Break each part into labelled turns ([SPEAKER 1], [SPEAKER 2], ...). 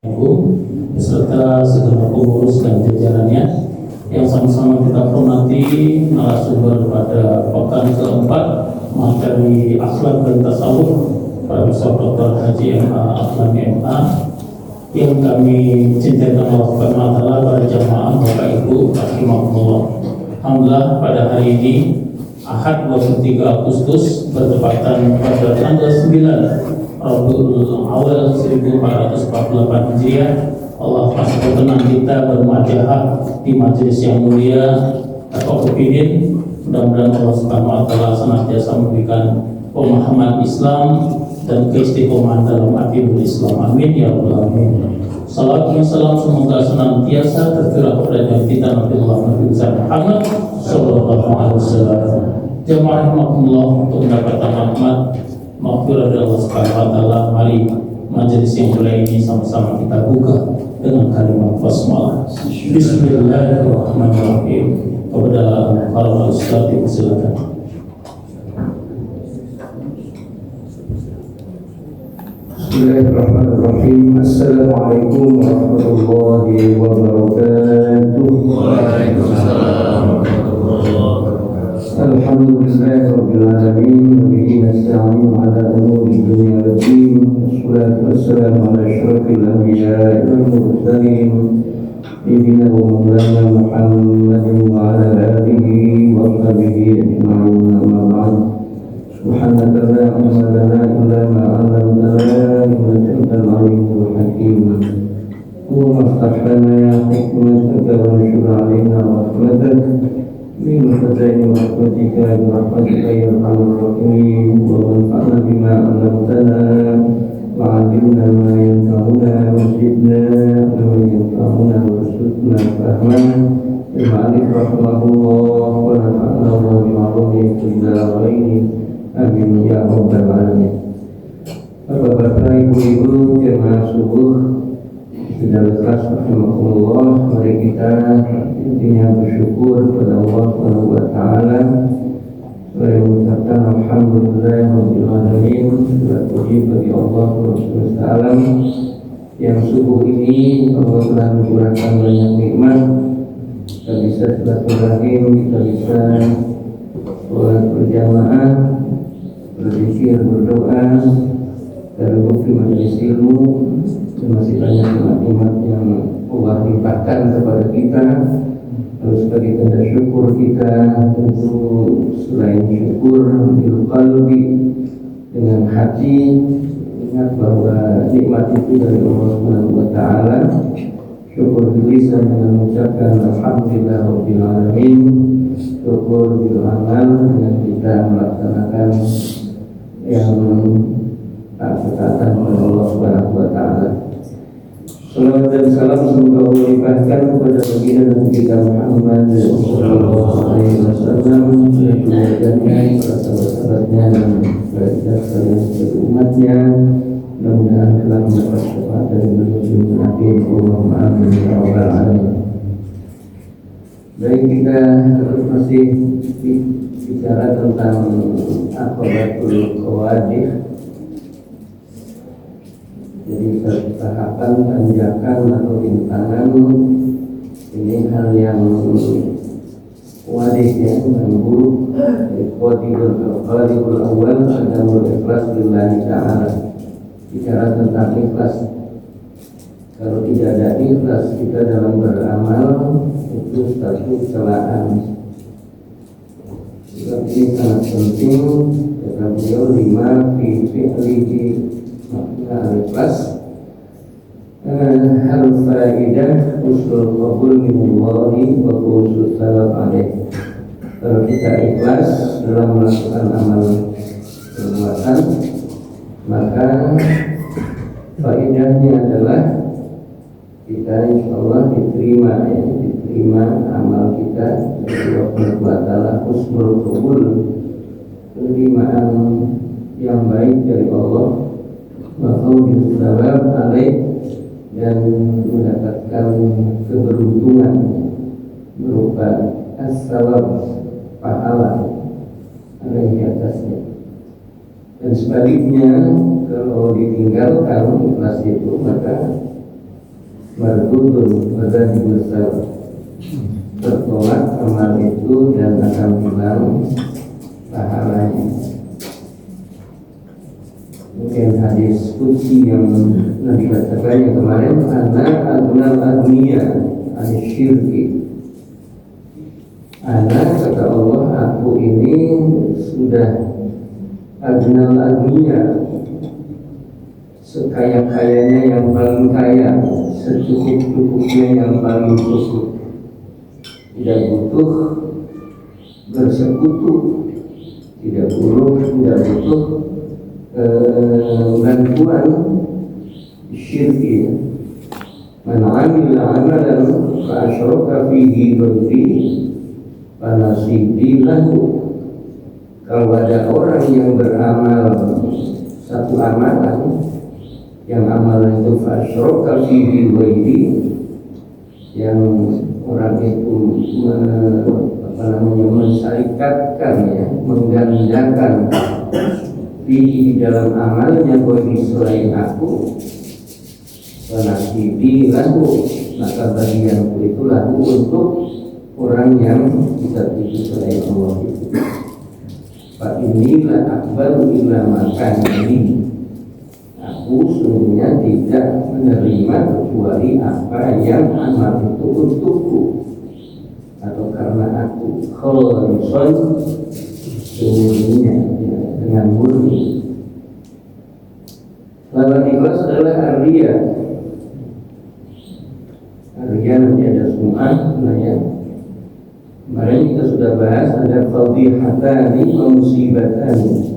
[SPEAKER 1] Ibu beserta segenap pengurus dan jajarannya yang sama-sama kita hormati, narasumber pada pekan keempat materi akhlak dan tasawuf Profesor Dr. Haji M.A. Aflami M.A. yang kami cintakan Allah Subhanahu wa taala pada jamaah Bapak Ibu rahimakumullah. Alhamdulillah pada hari ini Ahad 23 Agustus bertepatan pada tanggal 9 Rabiul Awal 1448 Hijriah. Allah masih berkenan kita bermuajahah di majelis yang mulia Al-Qafidin. Mudah-mudahan Allah Subhanahu wa taala senantiasa memberikan pemahaman Islam dan keistiqomahan dalam agama Islam. Amin ya rabbal alamin. Salawat dan salam semoga senantiasa tercurah kepada kita Nabi besar Muhammad sallallahu alaihi wasallam. Jamaah rahimakumullah, untuk mendapatkan rahmat maghfirah dari Allah Subhanahu wa taala, mari majelis yang mulia ini sama-sama kita buka dengan kalimat basmalah. Bismillahirrahmanirrahim. Kepada para ustaz dipersilakan.
[SPEAKER 2] Bismillahirrahmanirrahim. Assalamualaikum warahmatullahi wabarakatuh.
[SPEAKER 3] Waalaikumsalam warahmatullahi wabarakatuh.
[SPEAKER 2] Alhamdulillahirabbil alamin, wa bihi nasta'in ala umuri dunya wad din. Wassalatu wassalamu ala asyrafil anbiya'i wal mursalin, sayyidina wa maulana Muhammadin wa ala alihi wa sahbihi ajma'in. Amma ba'd. Subhanaka la ilma lana illa ma 'allamtana innaka antal alimul hakim. Allahumma iftah lana ya hikmataka wa anshur 'alaina rahmatak min khaza'in rahmatika bi rahmatika ya arhamar rahimin. Wa anfa'na bima 'allamtana wa 'allimna ma yanfa'una wa zidna ma yanfa'una warzuqna fahman. Ima'alif rahmatullah wa nafa'na wa bi'alumi ila ghairi. Amin ya rabbal alamin. Bapak-bapak, ibu-ibu, jemaah subuh sudah lekas rahimakumullah, mari kita intinya bersyukur kepada Allah Subhanahu wa taala. Mari mengucapkan alhamdulillah rabbil alamin, segala puji bagi Allah Subhanahu wa taala yang subuh ini Allah telah mencurahkan banyak nikmat. Kita bisa silaturahim, kita bisa sholat berjamaah, berzikir, berdoa, terbukti majelis ilmu, dan masih banyak nikmat-nikmat yang Allah limpahkan kepada kita. Lalu sebagai tanda syukur kita, tentu selain syukur bil qalbi, dengan hati, ingat bahwa nikmat itu dari Allah Subhanahu wa taala. Syukur bil lisan dengan mengucapkan alhamdulillah rabbil alamin. Syukur bil amal dengan kita melaksanakan yang taat kepada Allah Subhanahu wa taala. Salawat dan salam semoga Allah limpahkan kepada baginda Nabi kita Muhammad sallallahu alaihi wasallam, keluarganya, para sahabat-sahabatnya, dan para sekalian umatnya. Mudah-mudahan telah mendapat syafaat dari beliau Nabi. Allahumma amin ya rabbal alamin. Baik, kita terus masih bicara tentang aqabatul qawadih. Jadi tahapan, tanjakan atau rintangan ini hal yang wadih ya, yang buruk. Qadibul awal adamul ikhlas lillahi ta'ala. Bicara tentang ikhlas, kalau tidak ada ikhlas kita dalam beramal itu satu celaan. Sebab ini sangat penting, kata beliau, lima fi fi'lihi al-ikhlas al-fa'idah usul qabul minallahi wa khusus salaf alaih. Kalau kita ikhlas dalam melakukan amal perbuatan, maka faedahnya adalah kita insyaAllah diterima amal kita dari Allah Subhanahu wa taala, husnul qabul, penerimaan yang baik dari Allah, wa qaulul thawab alaih, dan mendapatkan keberuntungan berupa as-sawab, pahala alaihi atasnya. Dan sebaliknya, kalau ditinggalkan ikhlas itu, maka mardudun pada besar tertolak amal itu dan akan hilang pahalanya. Mungkin hadis qudsi yang Nabi katakan yang kemarin, ana adnal agniya anisyirki. Ana, kata Allah, aku ini sudah adnal agniya, sekaya-kayanya yang paling kaya, secukup-cukupnya yang paling cukup. Tidak butuh bersekutu, tidak butuh bantuan syirki. Man 'amila 'amalan fa asyraka fihi ghairi fa nasibi lahu. Kalau ada orang yang beramal satu amalan, yang amalan itu fa asyraka fihi ghairi, yang orang itu mensyarikatkan, ya, menggandakan di dalam amalnya bagi selain aku, nasibi lahu, maka bagianku itu lahu untuk orang yang tidak itu selain Allah itu. Fa inilah akbaru illa makan ini. Aku sungguhnya tidak menerima kecuali apa yang amal itu untukku, atau karena aku khalisan semuanya, ya, dengan murni. Lawan ikhlas adalah arya. Arya nanti ada sum'ah, ya. Kemarin kita sudah bahas ada fadhihatani wa musibatani.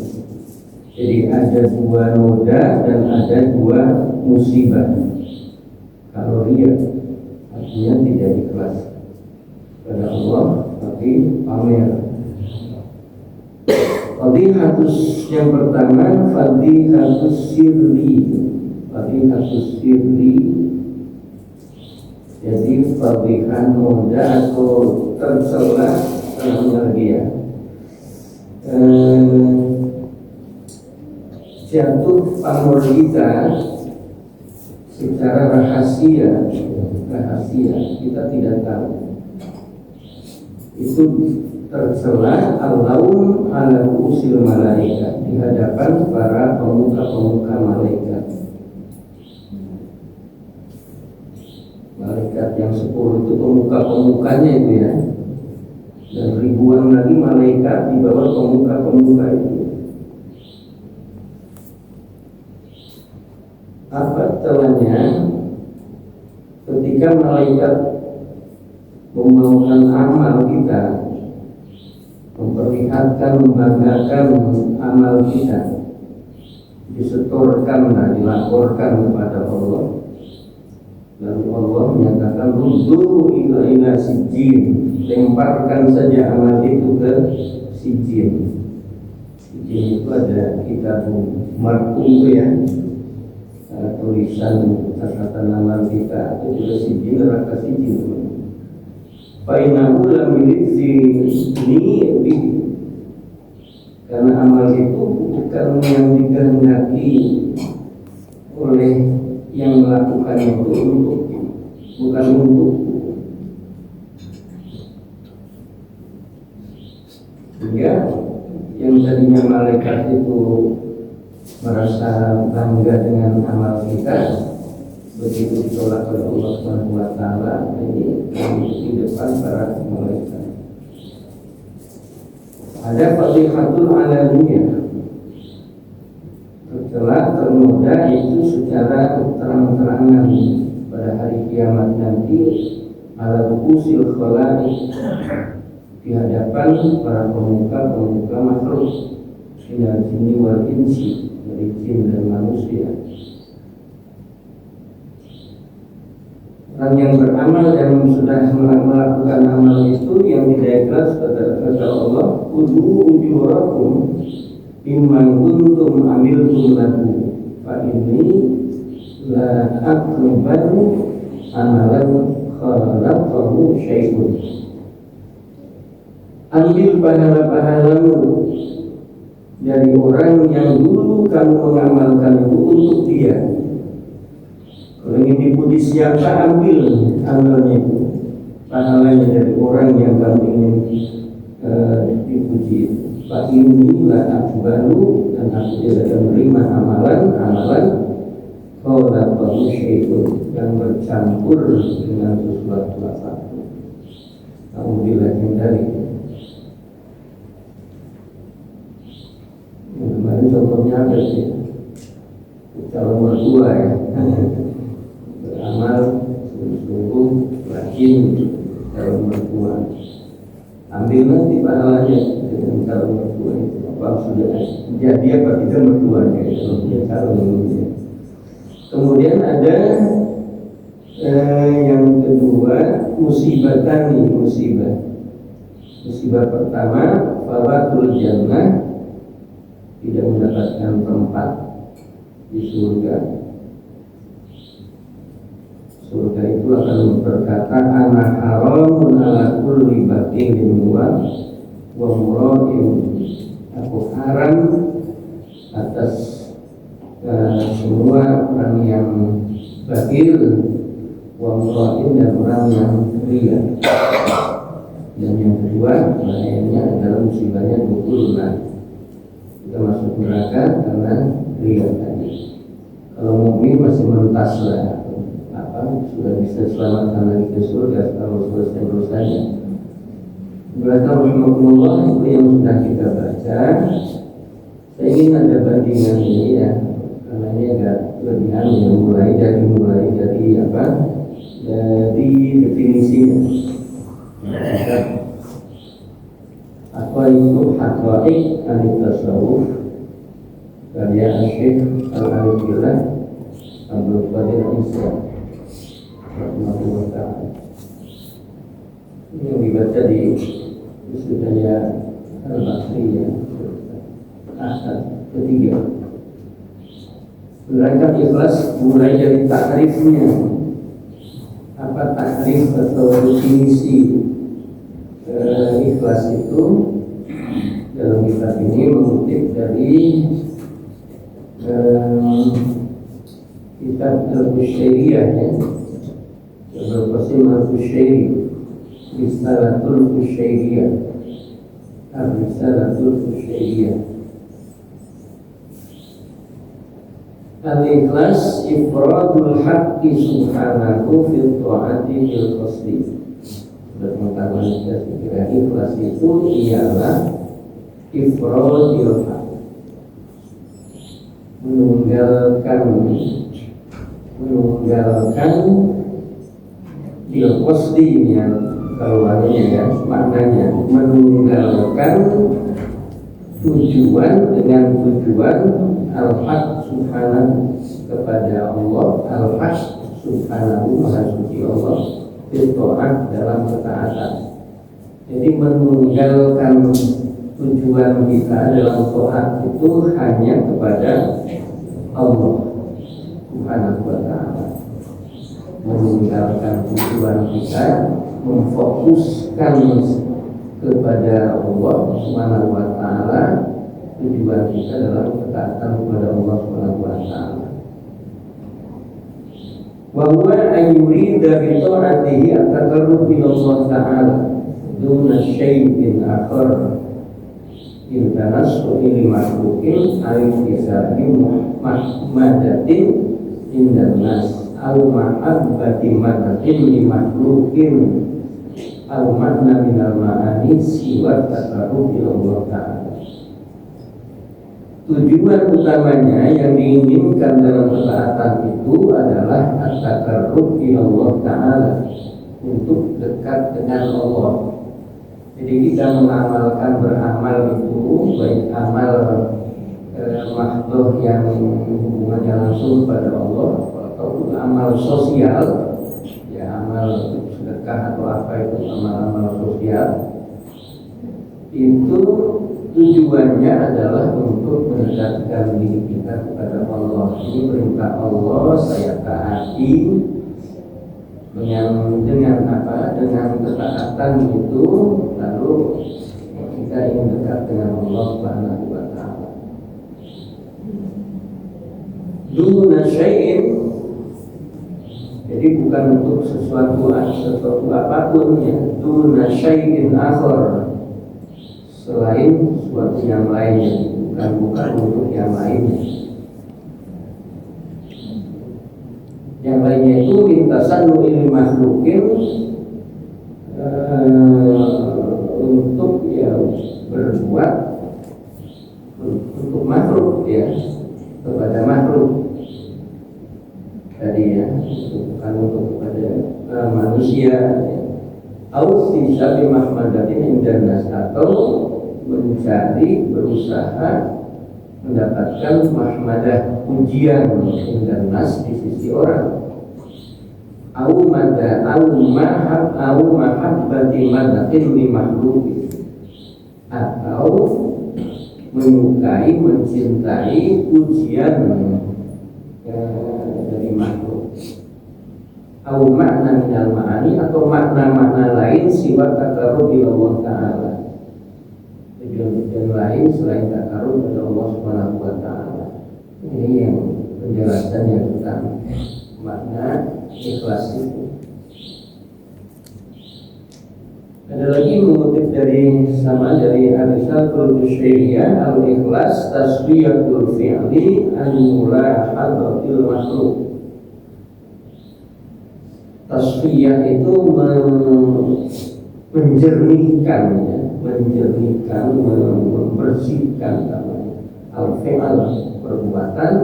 [SPEAKER 2] Jadi ada dua noda dan ada dua musibah. Kalau riya artinya tidak ikhlas pada Allah tapi pamer. Fadhihatus yang pertama, fadhihatus sirri. Fadhihatus sirri, jadi fadhihan noda atau tercela dalam dia. Jatuh pamor kita secara rahasia, kita tidak tahu. Itu tercela al-laum ala usil malaikat, di hadapan para pemuka-pemuka malaikat. Malaikat yang 10 itu pemuka-pemukanya itu, ya. Dan ribuan lagi malaikat di bawah pemuka-pemuka itu. Apa celahnya ketika malaikat membawakan amal kita, memperlihatkan, membanggakan amal kita, disetorkan dan dilaporkan kepada Allah, lalu Allah menyatakan ruddu ila sijin, lemparkan saja amal itu ke sijin. Sijin itu ada kitab markum, ya, tulisan catatan amal kita, itu juga sijin, neraka sijin. Fainahu lam yudzi, karena amal itu bukan yang dikehendaki oleh yang melakukan itu untuk, bukan untuk. Sehingga yang tadinya malaikat itu merasa bangga dengan amal kita, begitu ditolak oleh Allah Subhanahu wa taala, ini di depan para malaikat. Ada fadhihatul alaniyah, tercela, ternoda itu secara terang-terangan pada hari kiamat nanti, ala rukusil khalaiq, di hadapan para pemuka-pemuka makhluk, minal jinni wal insi, dari jin dan manusia. Orang yang beramal dan sudah melakukan amal itu yang tidak ikhlas, kata Allah, udhu ujurakum imman kuntum amiltum lahu fa inni la aqbalu amalan khalaqahu syai'un. Ambil pahala-pahalamu dari orang yang dulu kamu mengamalkan itu untuk dia. Kalau ingin dipuji siapa, ambil amalnya itu, pahalanya dari orang yang kamu ingin dipuji. Pak ini lah aku baru dan aku tidak akan menerima amalan kau dapat syai'un yang bercampur dengan sesuatu apapun. Kamu dihindari. Kemarin contohnya apa sih? Calon mertua ya, beramal sungguh-sungguh rajin calon mertua. Ambil nanti pahalanya dengan calon mertua itu. Apa sudah jadi apa tidak mertuanya itu calon mertua. Kemudian ada yang kedua, musibah pertama, fawatul jannah, tidak mendapatkan tempat di surga. Surga itu akan berkata, ana haramun ala kulli batilin wa murain. Aku haram atas semua orang yang batil, wa murain, dan orang yang ria. Dan yang kedua, lainnya adalah musibahnya dukulna, kita masuk neraka karena ria tadi. Kalau mukmin masih mentas lah, sudah bisa selamatkan lagi ke surga kalau selesai dosanya. Berarti rahmatullah itu yang sudah kita baca. Saya ingin ada bandingan ini ya, karena ini agak lebihan ya, mulai dari apa? Dari definisinya. Apa itu haqaiq an-tasawuf? Karya Syekh Al-Arifillah Abdul Qadir Isa rahimahullah ta'ala. Ini yang dibaca di Wisudaya Al-Basriyah Asad ketiga. Berangkat ikhlas mulai dari takrifnya. Apa takrif atau definisi ikhlas itu? Dalam kitab ini mengutip dari kitab Al-Qushairiyah ya, Al-Qasim Al-Qushairi, Risalatul Qushairiyah, Risalatul Qushairiyah. Al-ikhlas ifradul haqqi subhanahu fil ta'ati fil qasdi. Sudah mengatakan kira ikhlas itu ialah ifradul haqq, menunggalkan bil qasdi ya, kalau maknanya ya, maknanya menunggalkan tujuan dengan tujuan al-haq subhanahu kepada Allah, al-haq subhanahu maha suci Allah, bertoat dalam ketaatan. Jadi menunggalkan tujuan kita dalam taat itu hanya kepada Allah subhanahu wa ta'ala. Meninggalkan tujuan kita, memfokuskan kepada Allah subhanahu wa ta'ala. Tujuan kita dalam ketaatan kepada Allah subhanahu wa ta'ala. Wa huwa ayyurida bi ta'atihi at-taqarrub ila Allah ta'ala duna syai'in akhar intanassu ili makhluqin al-kisabi muhammadatin indan nas au ma'abbati madatin li makhluqin au makna minal ma'ani siwa taqarrub ila Allah ta'ala. Tujuan utamanya yang diinginkan dalam ketaatan itu adalah at-taqarrub ila Allah ta'ala, untuk dekat dengan Allah. Jadi kita mengamalkan beramal itu baik amal makhluk yang hubungannya langsung pada Allah ataupun amal sosial ya, amal sedekah atau apa itu amal-amal sosial, itu tujuannya adalah untuk mendekatkan diri kita kepada Allah. Ini perintah Allah, saya taati. Dengan apa? Dengan ketaatan itu, lalu kita ingin dekat dengan Allah Subhanahu wa ta'ala. Duna syai'in Jadi bukan untuk sesuatu apapun ya, duna syai'in akhar, selain sesuatu yang lainnya, bukan untuk yang lainnya. Yang lainnya itu lintasan ilmi makhlukin, untuk ya berbuat untuk makhluk ya, kepada makhluk tadi ya, bukan untuk kepada manusia ya. Au bisa bimahmadatin indanas, atau mencari, berusaha mendapatkan mahmadah, pujian indanas di sisi orang. Au mahabbati madatin li makhlukin, atau menyukai, mencintai pujian dari makhluk. Au makna minal ma'ani, atau makna-makna lain siwa takarub ila Allah Ta'ala, tujuan lain selain takarub kepada Allah Subhanahu wa Ta'ala. Ini yang penjelasan yang tentang makna ikhlas itu. Ada lagi mengutip dari Ar-Risalatul Busyriyah, al-ikhlas taswiyatul fi'li an mulahadatil makhluk. Tasfiyah itu menjernihkan ya, membersihkan al-fi'al, perbuatan,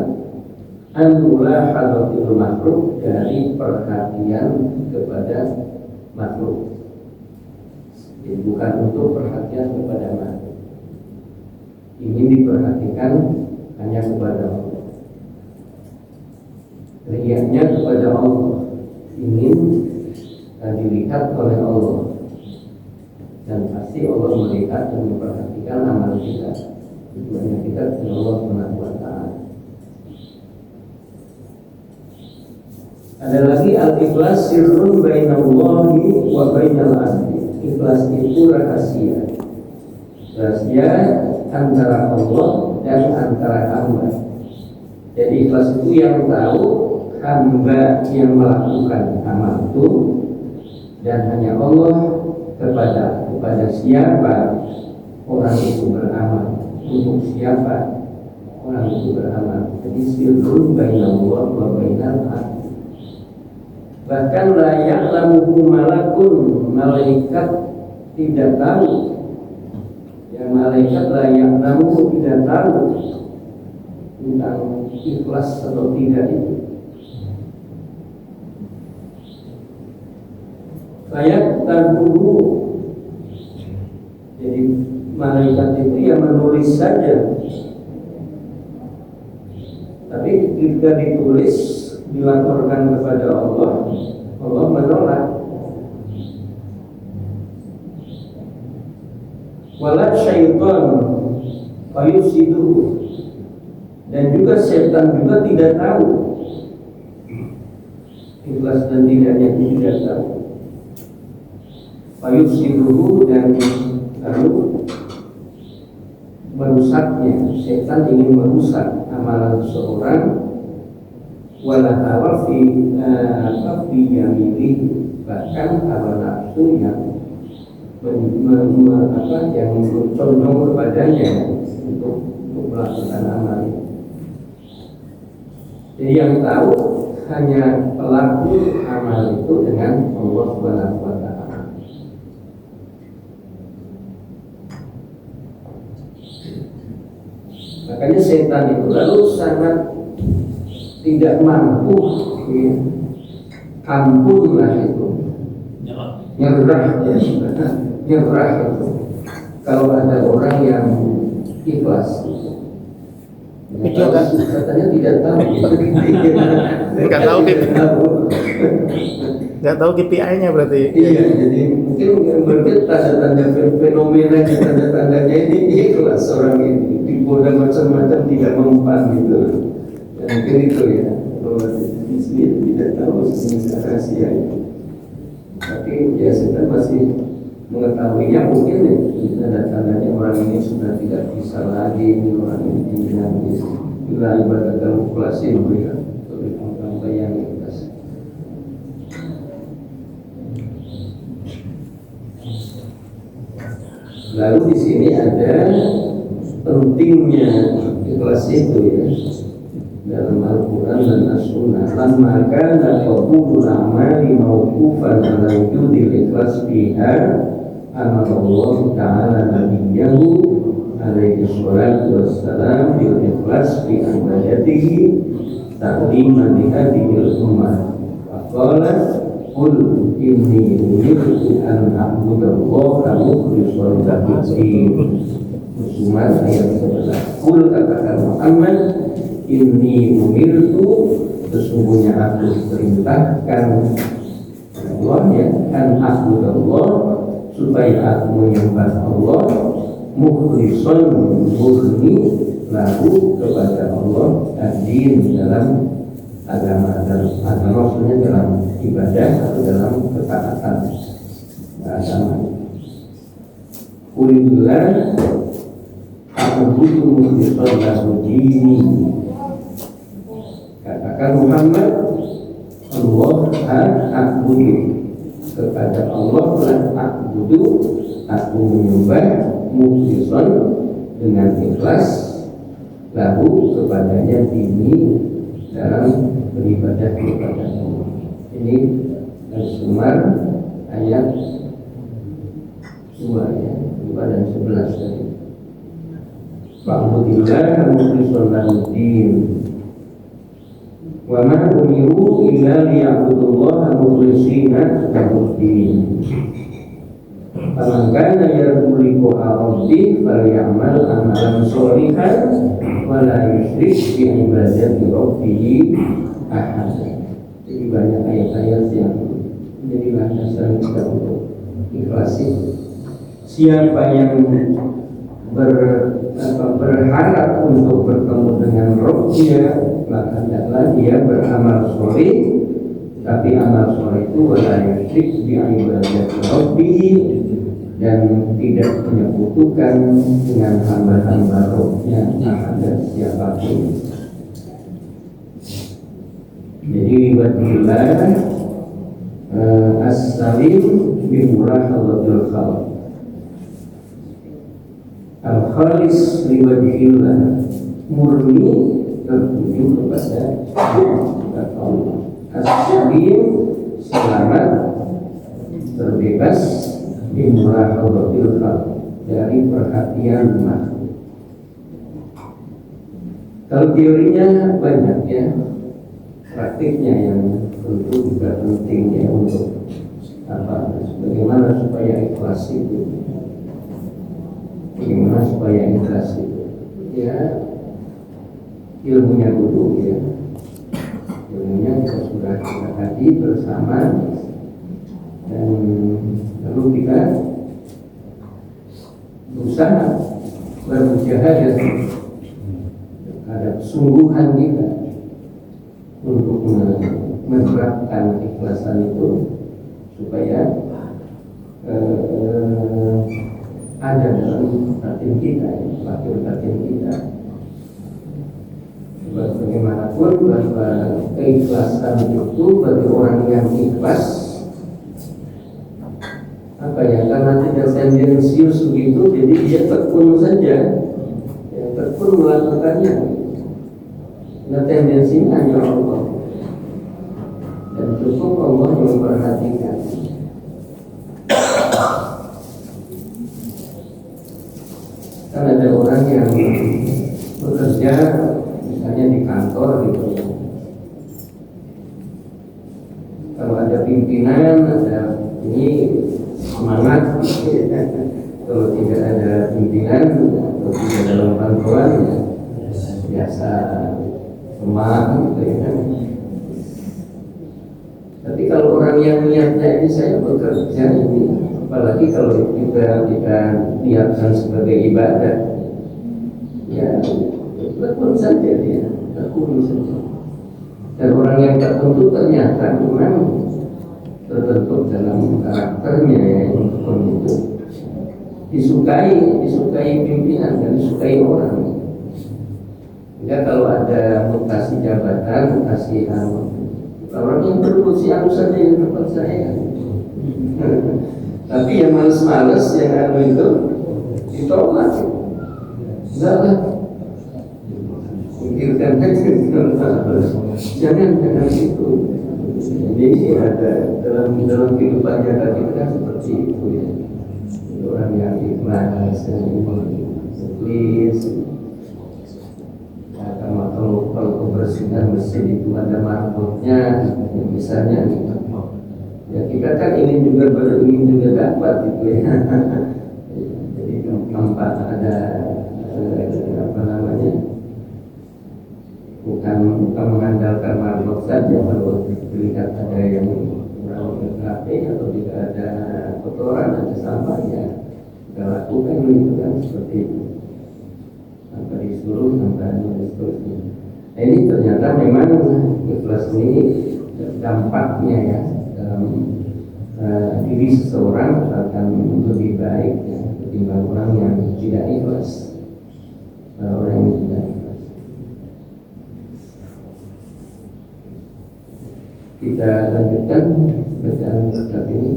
[SPEAKER 2] an mulahadatil makhluk, dari perhatian kepada makhluk. Jadi bukan untuk perhatian kepada makhluk, ingin diperhatikan hanya kepada Allah, riyaknya kepada Allah, ingin dilihat oleh Allah, dan pasti Allah melihat dan memperhatikan amal kita. Tujuannya kita kepada Allah Subhanahu wa Ta'ala. Ada lagi al-ikhlas sirrun bainallahi wa bainal abdi. Ikhlas itu rahasia antara Allah dan antara hamba. Jadi ikhlas itu yang tahu hamba yang melakukan amal itu, dan hanya Allah kepada siapa orang itu beramal, untuk siapa orang itu beramal. Jadi sirrun bainallah wa bainal abdi. Bahkan la ya'lamuhu malakun, malaikat tidak tahu. Yang malaikat la ya'lamuhu, tidak tahu tentang ikhlas atau tidak itu. Layak tabuhu, jadi malaikat itu ya menulis saja, tapi ketika ditulis, dilaporkan kepada Allah, Allah menolak. Walat syaitan fayusiduhu, dan juga setan juga tidak tahu ikhlas dan tidaknya, tidak tahu. Fayusiduhu, dan lalu merusaknya. Setan ingin merusak amalan seseorang. Wala hawa fi yamili, bahkan hawa nafsu yang yang condong kepadanya untuk melakukan amal. Jadi yang tahu hanya pelaku amal itu dengan Allah Subhanahu wa Ta'ala. Makanya setan itu lalu sangat tidak mampu, ya, ampunlah itu, nyerah ya, nyerah itu. Kalau ada orang yang ikhlas, katanya tidak tahu,
[SPEAKER 3] nggak tahu KPI-nya berarti.
[SPEAKER 2] Iya, jadi mungkin berarti tanda-tanda fenomena, tanda-tandanya ini ikhlas, orang ini digoda macam-macam tidak mempan gitu. Mungkin itu ya, bahwa dia tidak tahu sebenarnya rahasia itu. Tapi ya kita masih mengetahuinya, mungkin ya, tanda-tandanya orang ini sudah tidak bisa lagi, orang ini tidak bila ibadah dalam populasi ya, oleh hamba yang ikhlas. Lalu di sini ada pentingnya ikhlas itu ya dalam Al-Quran dan As-Sunnah. Lamma kana qabulul a'mali mawqufan ala wujudil ikhlas fiha, amara Allah Ta'ala nabiyahu alaihi salatu wassalam bil ikhlas fi ibadatihi ta'liman li hadhil ummah. Faqala qul inni umirtu an a'budallaha mukhlishan lahu-d-din. Zumar ayat 11. Qul, katakan Muhammad, inni umirtu, sesungguhnya aku diperintahkan Allah ya, an a'budallah, supaya aku menyembah Allah, mukhlishan, murni, lahu, kepada Allah, ad-din, dalam agama, maksudnya dalam ibadah atau dalam ketaatan agama. Qulillah a'budu mukhlishan lahu dini. Katakan Muhammad, Allah a'budu, kepada Allah lah a'budu, aku menyembah, mukhlishan, dengan ikhlas, lahu, kepadanya, dini, dalam beribadah kepada Allah. Ini Al-Zumar ayat 2 ya, 2 dan 11 tadi. Fa'budillah mukhlishan lahu-d-din. Wa ma umiru illa liya'budullaha mukhlishina lahu-d-din. Faman kana yarju liqa'a rabbih falyamal amalan sholihan wa la yusyrik bi ibadati rabbih ahada. Jadi banyak ayat-ayat yang menjadi landasan kita untuk ikhlas. Siapa yang berharap untuk bertemu dengan Rabb-Nya, maka hendaklah dia beramal sholih, tapi amal sholih itu wala yusyrik bi ibadati rabbih, dan tidak menyekutukan dengan hamba-hamba Rabb-Nya ada siapapun. Jadi wajiblah as-salim bi murahalatil khalq, al-khalis liwajhillah, murni tertuju kepada Allah. As-salim, selamat, terbebas, dimurahalatil khalq, dari perhatian makhluk. Kalau teorinya banyak ya, praktiknya yang tentu juga penting ya, untuk bagaimana supaya ikhlas itu. Bagaimana supaya ikhlas itu? Ya, ilmunya dulu ya. Ilmunya kita sudah kaji bersama, dan lalu kita berusaha bermujahadah ada sungguhan kita untuk menerapkan ikhlasan itu supaya ada dalam batin kita, batin kita. Bagaimanapun bahwa keikhlasan itu bagi orang yang ikhlas, apa ya, karena tidak tendensius begitu, jadi dia tekun saja, ya, tekun melakukannya. Nah, tendensinya hanya Allah, dan cukup Allah yang memperhatikan. Kan ada orang yang bekerja misalnya di kantor gitu, kalau ada pimpinan, ada ini semangat gitu ya. Kalau tidak ada pimpinan atau tidak dalam bantuan ya biasa lemah gitu ya. Tapi kalau orang yang niatnya ini saya bekerja ini, apalagi kalau kita niatkan sebagai ibadah, ya tekun saja dia, tekun saja. Dan orang yang tertentu ternyata memang terbentuk dalam karakternya yang tekun itu, disukai pimpinan dan disukai orang. Enggak, kalau ada mutasi jabatan, mutasi orang yang berfungsi saja yang dapat saya. Tapi yang males-males yang itu ditolak. Enggak lah, pikirkan aja, jangan itu. Jadi ada dalam kehidupan nyata kita kan seperti itu ya. Orang yang ikhlas dan ikhlas. Kalau kebersihan mesin itu ada marbotnya, misalnya gitu. Ya kita kan ingin juga dapat gitu ya. Jadi nampak ada bukan mengandalkan marbot saja, kalau dilihat ada yang kurang rapi atau tidak ada kotoran, ada sampah ya kita lakukan gitu kan, seperti itu tanpa disuruh, tanpa seterusnya. Nah, ini ternyata memang ikhlas ini dampaknya ya dalam diri seseorang akan lebih baik ya, ketimbang orang yang tidak ikhlas. Orang yang tidak ikhlas, kita lanjutkan bacaan kitab ini.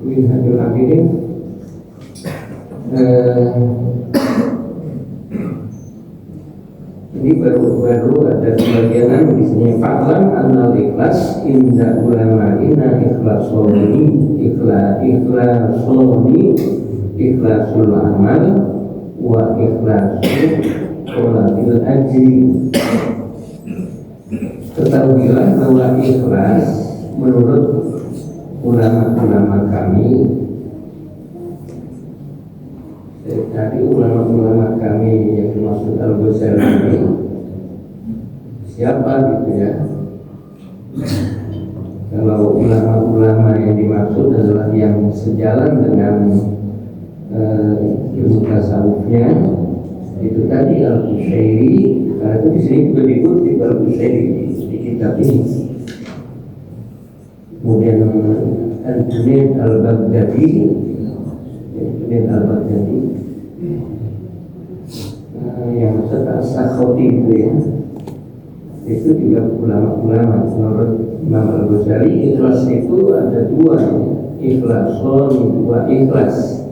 [SPEAKER 2] Minhajul Abidin. Ini baru ada sebagian di sini. Fa'lam annal ikhlas inda ulama'ina ikhlasul amal wa ikhlasul qolatil ajri. Ketahuilah bahwa ikhlas menurut ulama-ulama kami, dari ulama-ulama kami yang dimaksud Al-Ghazali ini siapa gitu ya? Kalau ulama-ulama yang dimaksud adalah yang sejalan dengan ilmu tasawufnya, itu tadi Al-Qushairi. Karena itu di sini juga dikutip Al-Qushairi di kitab ini. Kemudian Al-Junaid Al-Baghdadi, yang Sakhoti itu ya, itu juga ulama-ulama. Menurut Imam Al-Ghazali, ikhlas itu ada dua ya. Ikhlasul wa ikhlas,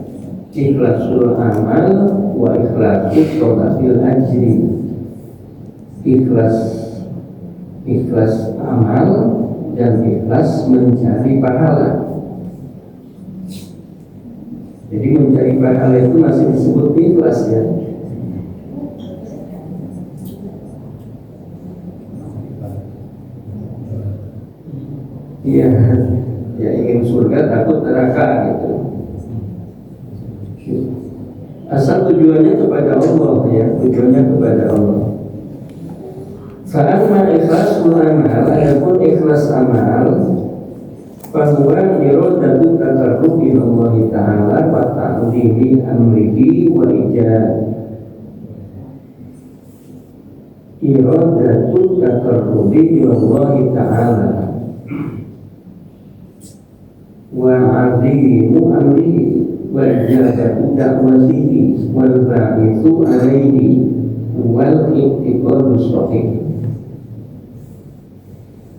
[SPEAKER 2] ikhlasul amal wa ikhlasul qolatil ajri. Ikhlas amal dan ikhlas mencari pahala. Jadi mencari pahala itu masih disebut ikhlas ya. Iya, ya ingin surga takut neraka gitu. Asal tujuannya kepada Allah ya, tujuannya kepada Allah. Fa'amma ikhlasul amal, adapun ikhlas amal, fahuwa iradatu takarrubi Allah Ta'ala wa ta'zimi amrihi wa iradatu takarrubi Allah Ta'ala wa 'azimu amrihi wa ijabatu da'watihi wal ba'ithu 'alaihi wal i'tiqadu shahih.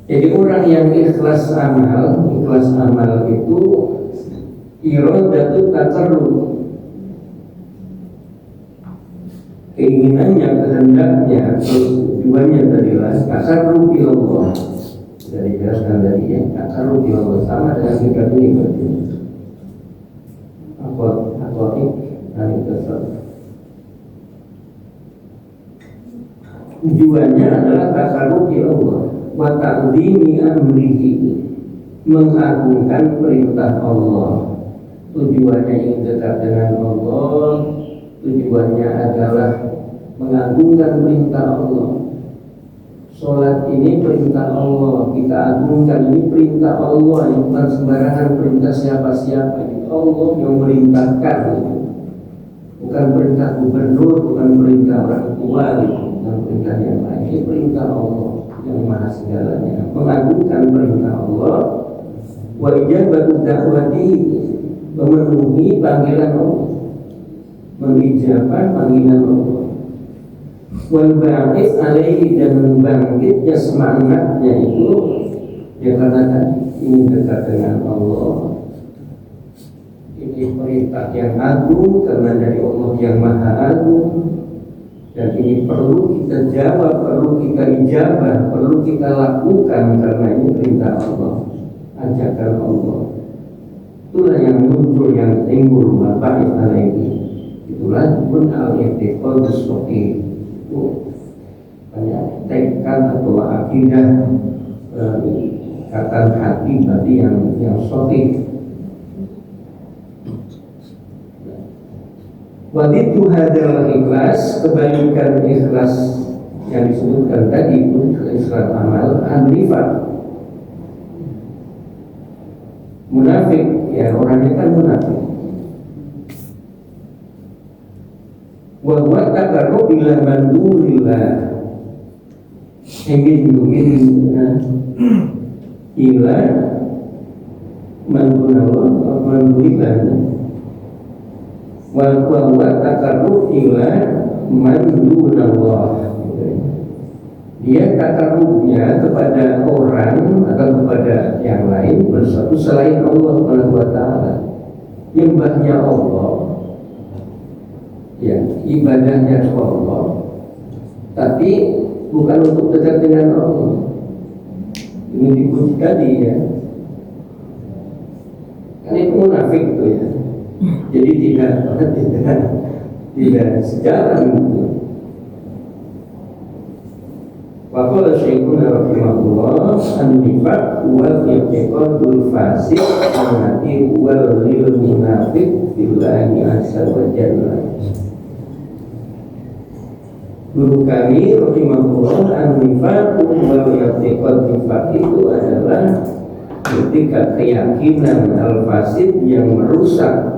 [SPEAKER 2] Jadi orang yang ikhlas amal itu iradatu takarrub, keinginannya, kehendaknya, tujuannya adalah takarrub ila Allah. Dari jelaskan tadi ya, takarrub ila Allah sama dengan sikap ini berarti. Aqwaid al-tasawuf. Tujuannya adalah takarrub ila Allah wa ta'zimi amrihi, mengagungkan perintah Allah. Tujuannya ingin dekat dengan Allah, tujuannya adalah mengagungkan perintah Allah. Sholat ini perintah Allah, kita agungkan, ini perintah Allah, yang bukan sembarangan perintah siapa-siapa. Allah yang merintahkan, bukan perintah gubernur, bukan perintah orang tua, bukan perintah yang lain. Ini perintah Allah yang maha segalanya, mengagungkan perintah Allah. Wa ijabatu da'wati, memenuhi panggilan Allah, mengijabah panggilan Allah. Wal ba'its alaihi, dan bangkitnya semangatnya itu ya karena tadi ingin dekat dengan Allah. Ini perintah yang agung karena dari Allah yang maha agung, dan ini perlu kita jawab, perlu kita ijabah, perlu kita lakukan karena ini perintah Allah, ajakan Allah. Itulah yang muncul, yang timbul ba'its alaihi. Itulah pun al-i'tiqad as-sahih. Banyak tekad atau akidah, ikatan hati berarti yang sahih. Waditu hadal ikhlas, kebalikan ikhlas yang disebutkan tadi pun ikhlas amal an-nifaq, munafik, ya orangnya kan munafik. Wa huwa taqarrub ila mandurillah, ingin ila mandurillah. Wa huwa taqarrub ila mandunallah. Dia takarrubnya kepada orang atau kepada yang lain bersatu selain Allah Subhanahu wa taala. Nyembahnya Allah, ya, ibadahnya Allah, tapi bukan untuk dekat dengan Allah. Ini dipuji tadi ya. Kan itu munafik itu ya. Jadi tidak sejalan. Waqala Syekhuna rahimahullah, an-nifaq wal i'tiqadul fasid allati huwa lil munafiq billahi azza wa jalla. Guru kami rahimahullah, an-nifaq wal i'tiqadul fasid itu adalah ketika keyakinan al-fasid yang merusak,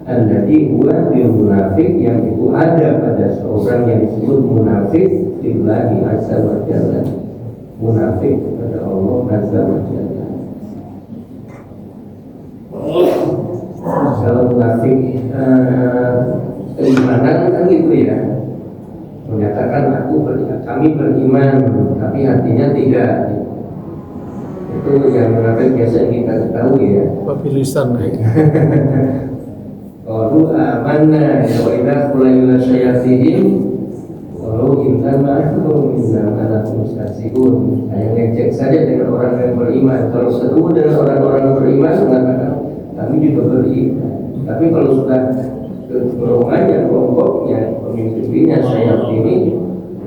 [SPEAKER 2] alladzi huwa lil munafik, yang itu ada pada seorang yang disebut munafik billahi azza wa jalla, munafik kepada Allah azza wa jalla. Kalau munafik keimanan kan gitu ya, menyatakan kami beriman tapi hatinya tidak. Itu yang munafik biasa kita ketahui ya. Papilisan. Qalu amanna wa idza qila ila syayatin qalu innama nahnu mustahzi'un. Hanya ngecek saja dengan orang yang beriman. Kalau ketemu dengan orang-orang beriman mengatakan kami juga beriman. Tapi kalau sudah golongannya, kelompoknya, pemimpinnya syayatin ini,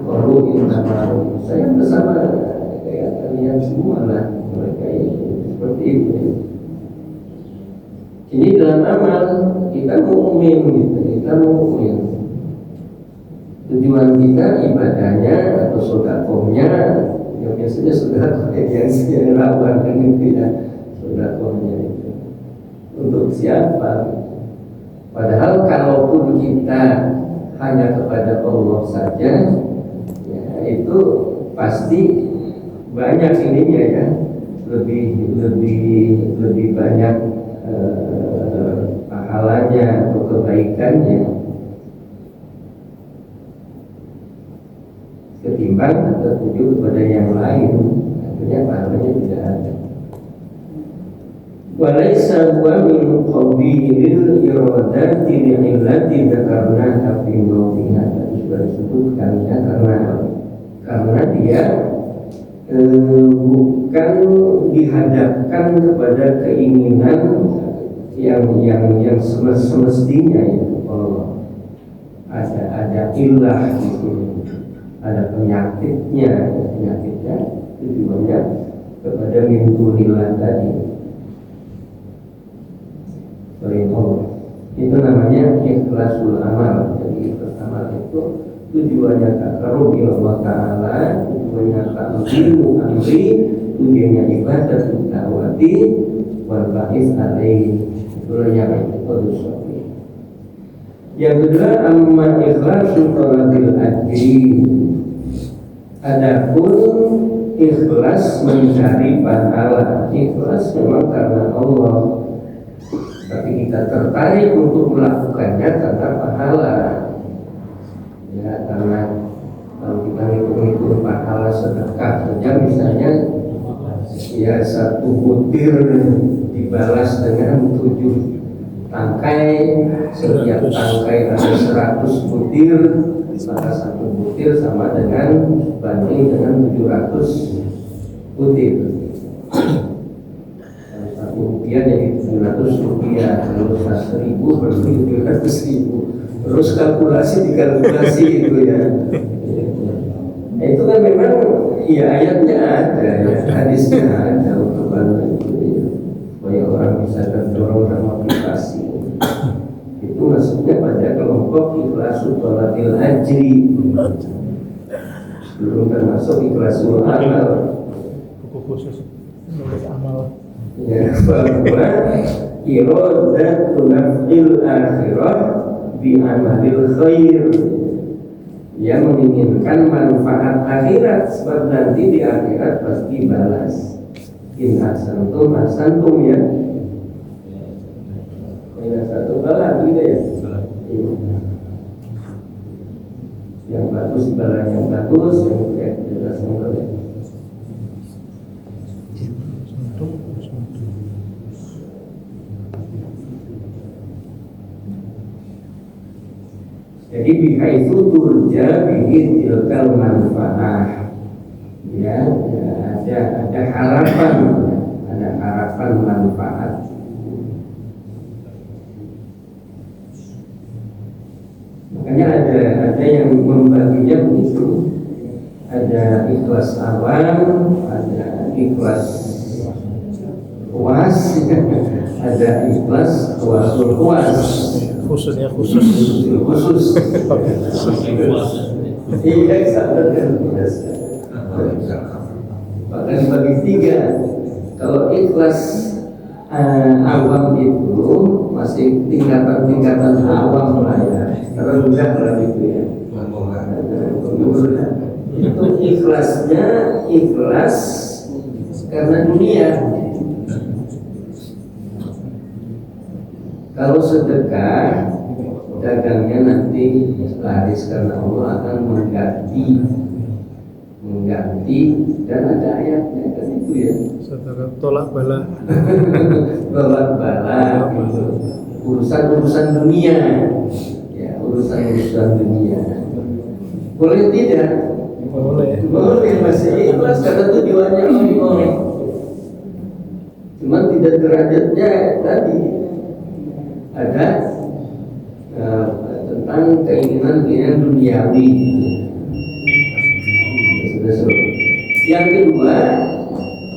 [SPEAKER 2] qalu innama, saya bersama kayak kalian semua lah, mereka itu seperti itu. Ini dalam amal kita mukmin gitu, kita mukmin. Tujuan kita ibadahnya atau sedekahnya, ya biasanya sedekah yang rawan kan itu ya, sedekahnya itu. Untuk siapa? Padahal kalaupun kita hanya kepada Allah saja, ya itu pasti banyak ininya ya, lebih banyak pahalanya atau kebaikannya ketimbang tertuju kepada yang lain, akhirnya pahalanya tidak ada. Walaysa huwa min qabilil iradati li'illati dzakarna fi mawdi'a, sudah disebutkan ya, karena dia bukan dihadapkan kepada keinginan yang semestinya itu. Kalau ada ilah di sini, ada penyakitnya tujuannya kepada min dunillah tadi, selain Allah. Itu namanya ikhlasul amal. Jadi ikhlas amal itu tujuannya takarrub ila Allah Ta'ala, tujuannya ta'zimu amri, tujuannya ibadah ta'wati wal ba'its alaihi. Itulah yang itu sahih. Yang kedua, amma ikhlasul talabil ajri, adapun ikhlas mencari pahala. Ikhlas memang karena Allah, tapi kita tertarik untuk melakukannya karena pahala. Ya, karena kalau kita hitung-hitung pahala sedekah saja misalnya, ya 1 butir dibalas dengan 7 tangkai, setiap tangkai ada 100 butir, maka 1 butir sama dengan banding dengan 700 butir. Rupiah jadi 700 rupiah, kalau 1.000 berarti 700.000. Terus dikalkulasi itu ya. Nah, itu kan memang ya ayatnya ada, ya, hadisnya ada untuk hal itu ya. Supaya orang bisa terdorong dan motivasi. Itu maksudnya pada kelompok ikhlasul thalabil ajri. Belum termasuk ikhlasul amal.
[SPEAKER 4] Buku khusus nulis amal.
[SPEAKER 2] Ya, bahwa iradatun nafil akhirah bi amalil khair, yang menginginkan manfaat akhirat, sebab nanti di akhirat pasti balas. In ahsantum ahsantum ya. Ini satu balas gitu ya. Yang bagus balas yang bagus, yang jelas yang bagus. Jadi bihaitsu turja bihi tilkal manfaah. Ya, ada harapan manfaat. Makanya ada yang membaginya begitu. Ada ikhlas awam, ada ikhlas puas, ada ikhlas tawasul puas.
[SPEAKER 4] Khusus.
[SPEAKER 2] Iya, sadarkan. Maka dibagi 3. Kalau ikhlas awam itu masih tingkatan awam lah ya, rendah lah itu ya. Itu ikhlasnya ikhlas karena dunia. Kalau sedekah, dagangnya nanti laris karena Allah akan mengganti, dan ada ayatnya kan itu ya.
[SPEAKER 4] Saudara tolak bala.
[SPEAKER 2] Tolak bala, gitu. Urusan dunia, ya urusan dunia. Boleh tidak? Boleh masih ikhlas karena tujuannya Allah. Cuma tidak derajatnya tadi. Ada tentang keinginan duniawi. Yang kedua,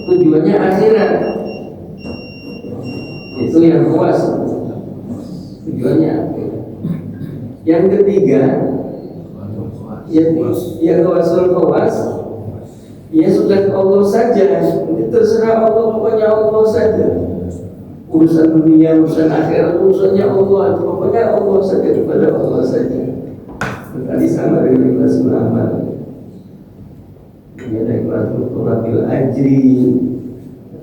[SPEAKER 2] tujuannya akhirat. Itu yang puas. Tujuannya akhirat. Yang ketiga, yang tawasul puas, ya sudah Allah saja. Terserah Allah, pokoknya Allah saja. Urusan dunia, urusan akhirat, urusannya Allah. Pokoknya Allah saja, kepada Allah saja. Tadi sama dengan ikhlas amal. Ini ada ikhlas thalabil ajri.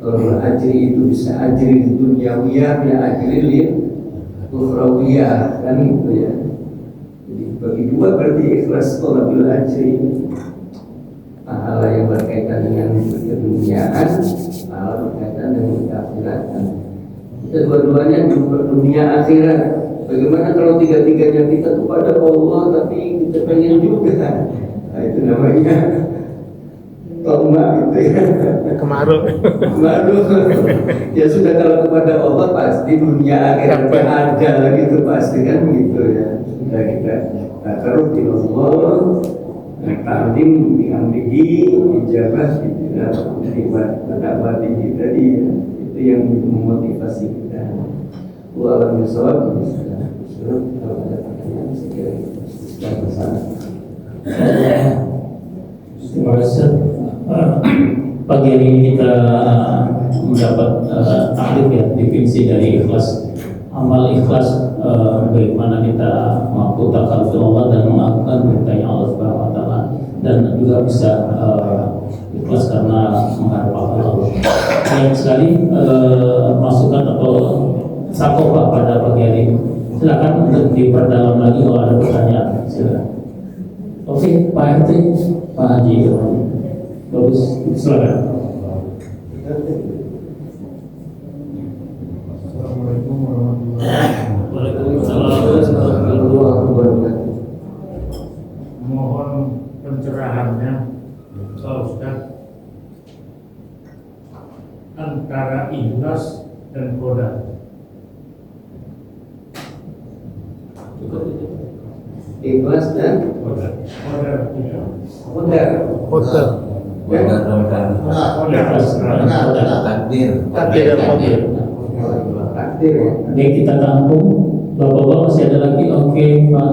[SPEAKER 2] Kalau ajri itu bisa ajri di duniawiyah, ya ajri li ukhrawiyah, kan itu ya. Jadi bagi 2 berarti ikhlas thalabil ajri. Pahala yang berkaitan dengan keduniaan, pahala berkaitan dengan keakhiratan. Kedua-duanya dunia akhirat. Bagaimana kalau 3-tiganya kita kepada Allah tapi kita pengen juga? Nah, itu namanya tomak gitu ya. Kemaruk. Ya sudah, kalau kepada Allah pasti dunia akhiratnya ada lagi itu pasti kan gitu ya. Sudah kita takaruf di Allah, takdim bihamdihi, ijabah dakwah tinggi tadi ya. Itu yang memotivasi kita. Walau misal, kalau ada pertanyaan segera kita bersama.
[SPEAKER 1] Terima kasih. Pagi ini kita mendapat takrif ya, definisi dari ikhlas. Amal ikhlas, bagaimana kita mampu takaruf Allah dan melakukan perintahnya Allah Subhanahu Wa Taala, dan juga bisa ikhlas karena mengharap pahala Allah. Banyak sekali masukan atau sakofa pada diperdalam lagi kalau ada pertanyaan. Silakan. Oke, Pak RT, Pak Haji, bagus, silakan.
[SPEAKER 4] Assalamualaikum warahmatullahi
[SPEAKER 5] Mohon pencerahannya, Pak Ustaz, antara ikhlas dan qadar.
[SPEAKER 2] Ikhlas dan
[SPEAKER 5] Qadar.
[SPEAKER 2] qadar.
[SPEAKER 4] Hotel.
[SPEAKER 3] Takdir.
[SPEAKER 2] Takdir ya.
[SPEAKER 1] Baik, kita tampung. Bapak-bapak masih ada lagi? Oke, Pak.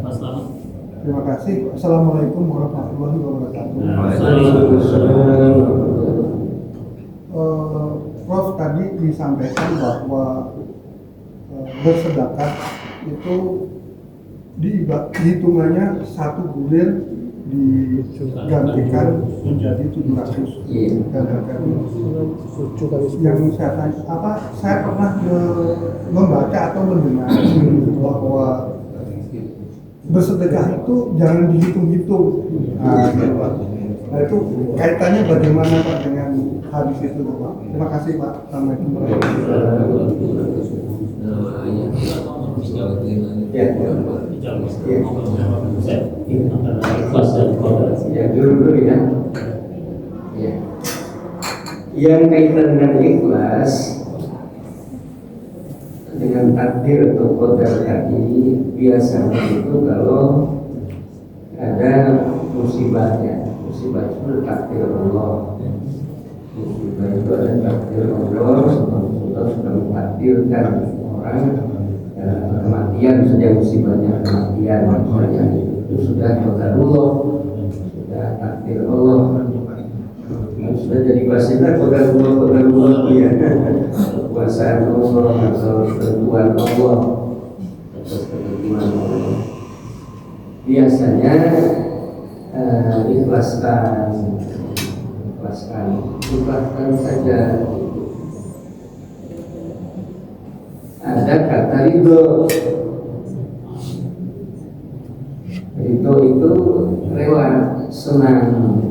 [SPEAKER 1] Mas Selamat.
[SPEAKER 6] Terima kasih. Assalamualaikum warahmatullahi wabarakatuh. Prof tadi disampaikan bahwa bersedekah itu dihitungannya satu bulir digantikan menjadi 700. Yang saya tanya, saya pernah membaca atau mendengar bahwa bersedekah itu jangan dihitung-hitung. Nah itu kaitannya bagaimana Pak dengan hadis itu Pak? Terima kasih Pak. Assalamualaikum warahmatullahi wabarakatuh.
[SPEAKER 2] Ya dulu ya. Ya. Yang kaitan dengan ikhlas dengan takdir atau qadar tadi biasanya itu kalau ada musibahnya, musibah itu takdir Allah. Musibah itu ada takdir Allah, Allah sudah mentakdirkan orang kematian, saja musibahnya kematian, misalnya itu sudah qadar Allah, sudah takdir Allah. Sudah jadi bahasa qadar Allah ya. Kekuasaan Allah atau ketentuan Allah, atas ketentuan Allah. Biasanya ikhlaskan saja. Ada kata ridho. Ridho itu rela, senang.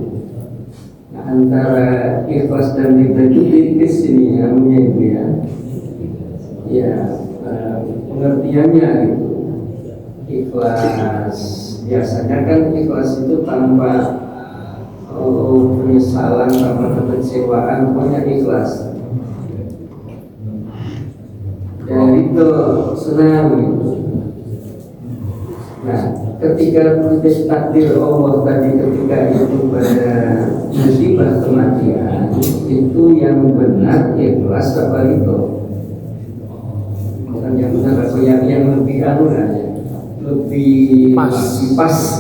[SPEAKER 2] Nah, antara ikhlas dan ridho itu tipis ini ya, ya pengertiannya itu. Ikhlas biasanya kan ikhlas itu tanpa penyesalan, tanpa kekecewaan, pokoknya ikhlas. Dan itu senang gitu. Nah, ketika menulis takdir Allah tadi, ketika itu pada musibah kematian, itu yang benar ikhlas apa itu? Bukan yang benar apa yang lebih lebih pas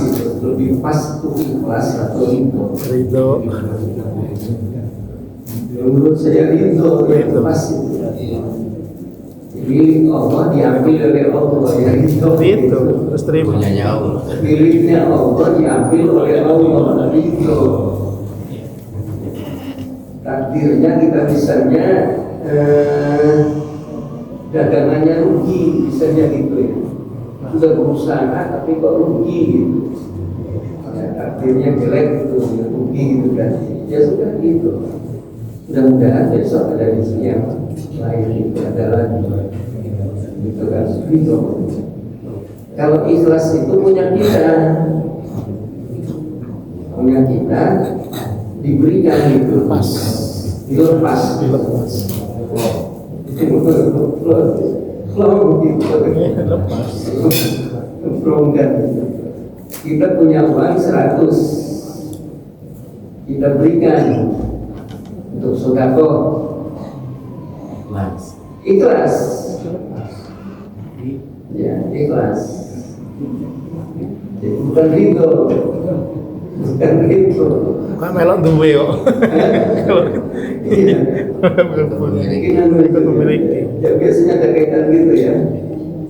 [SPEAKER 2] gitu, lebih pas itu ikhlas atau itu
[SPEAKER 4] Ridho.
[SPEAKER 2] menurut saya itu pas itu. Milik Allah diambil oleh Allah ya itu
[SPEAKER 4] Terus terima.
[SPEAKER 3] Punyanya Allah.
[SPEAKER 2] miliknya Allah diambil oleh Allah itu. Takdirnya kita misalnya dagangannya rugi, misalnya gitu ya. Sudah berusaha tapi kok rugi gitu. Ya, takdirnya jelek gitu, ya, rugi gitu kan. Ya sudah gitu. Mudah-mudahan besok ada rezeki yang lain itu ada lagi. Gitu kan, gitu. Kalau ikhlas itu punya kita diberikan gitu. Dilepas. Kita punya uang 100, kita berikan untuk sedekah, ikhlas, ya ikhlas. Jadi bukan ridho,
[SPEAKER 4] Bukan melok duwe kok.
[SPEAKER 2] Iya.
[SPEAKER 4] Ikut memiliki.
[SPEAKER 2] Ya biasanya ada kaitan gitu ya.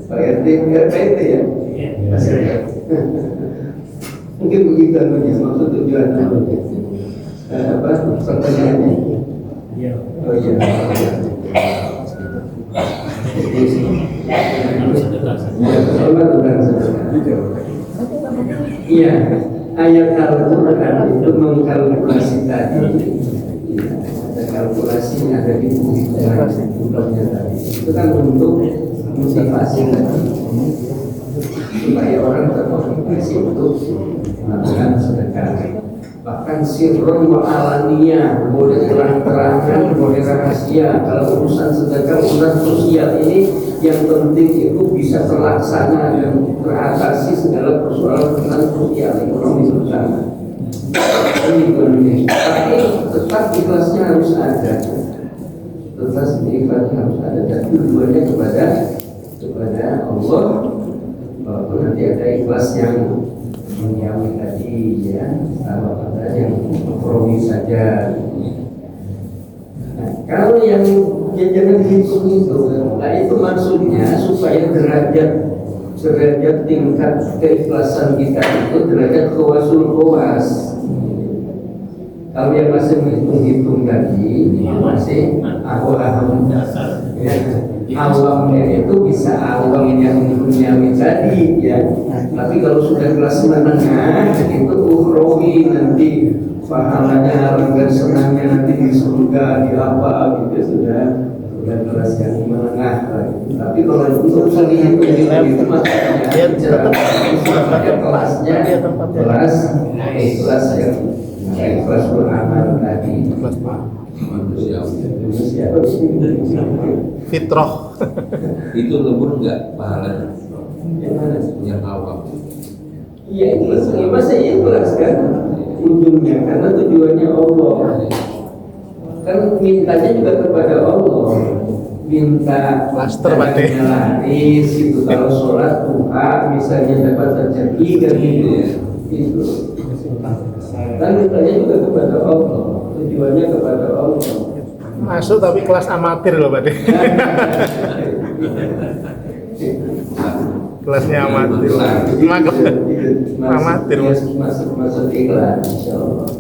[SPEAKER 2] Pak RT, RPT ya. Mungkin begitu anunya, maksud tujuan apa pertanyaannya? Oh iya. Iya, ayat Al-Quran itu mengkalkulasi tadi. Iya, ada kalkulasi ada di bulannya tadi. Itu kan untuk motivasi tadi, supaya orang termotivasi untuk melakukan sedekah. Bahkan sirron wa alaniyah, boleh terang-terangan, boleh rahasia. Kalau urusan sedekah, urusan sosial ini yang penting itu bisa terlaksana dan teratasi segala persoalan tentang sosial ekonomi bersama. Tapi tetap ikhlasnya harus ada. Tetap ikhlasnya harus ada dan tujuannya kepada Allah. Walaupun nanti ada ikhlas yang duniawi tadi ya, kalau ada yang makrowi saja. Nah, kalau yang jangan dihitung itu, nah itu maksudnya supaya derajat tingkat keikhlasan kita itu derajat khawasul khawas. Kalau yang masih menghitung tadi, masih awam dasar. Awamnya itu bisa awam yang duniawi tadi ya. Tapi kalau sudah kelas menengah itu ukhrawi, nanti pahalanya, harga senangnya nanti di surga, di apa gitu, sudah kelas yang menengah. Tapi kalau untuk seni itu maksudnya kelasnya kelas yang kelas beramal tadi.
[SPEAKER 3] Manusia.
[SPEAKER 4] Fitrah.
[SPEAKER 3] Itu lebur enggak pahalanya?
[SPEAKER 2] Yang mana?
[SPEAKER 3] Yang awam.
[SPEAKER 2] Iya, ikhlas. Masa ikhlas kan ujungnya, karena tujuannya Allah. Kan mintanya juga kepada Allah. Minta
[SPEAKER 4] Master, Pak De.
[SPEAKER 2] laris itu, kalau sholat duha misalnya dapat rezeki kan itu. Kan mintanya juga kepada Allah. Tujuannya kepada Allah.
[SPEAKER 4] Masuk tapi kelas amatir loh, Pak De. Kelasnya amatir. Amatir.
[SPEAKER 2] Masuk ikhlas, insyaallah.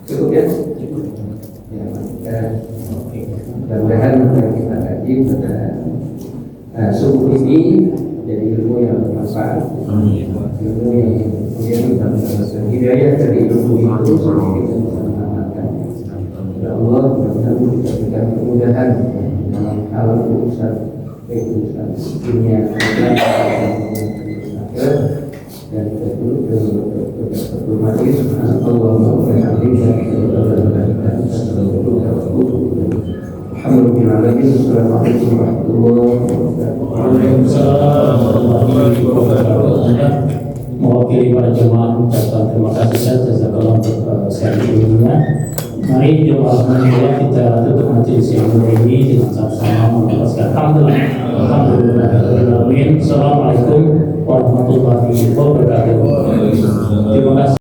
[SPEAKER 2] Cukup ya? Ya, mudah-mudahan kita kaji pada subuh ini jadi ilmu yang bermanfaat. Ilmu yang kemudian kita mendapatkan hidayah dari ilmu itu sendiri kita bisa mengamalkannya. Ya Allah, mudah-mudahan kita berikan kemudahan dalam hal urusan dunia dan kita dulu berhormati subhanallah wa bihamdihi alhamdulillah. Assalamualaikum warahmatullahi wabarakatuh.
[SPEAKER 1] Waalaikumsalam warahmatullahi wabarakatuh. Mewakili para jemaah mengucapkan terima kasih dan jazakallah untuk sharing ilmunya. Mari jemaah menilai kita tutup majelis yang mulia ini dengan sama-sama mengucapkan alhamdulillah. Assalamualaikum warahmatullahi wabarakatuh. Terima kasih.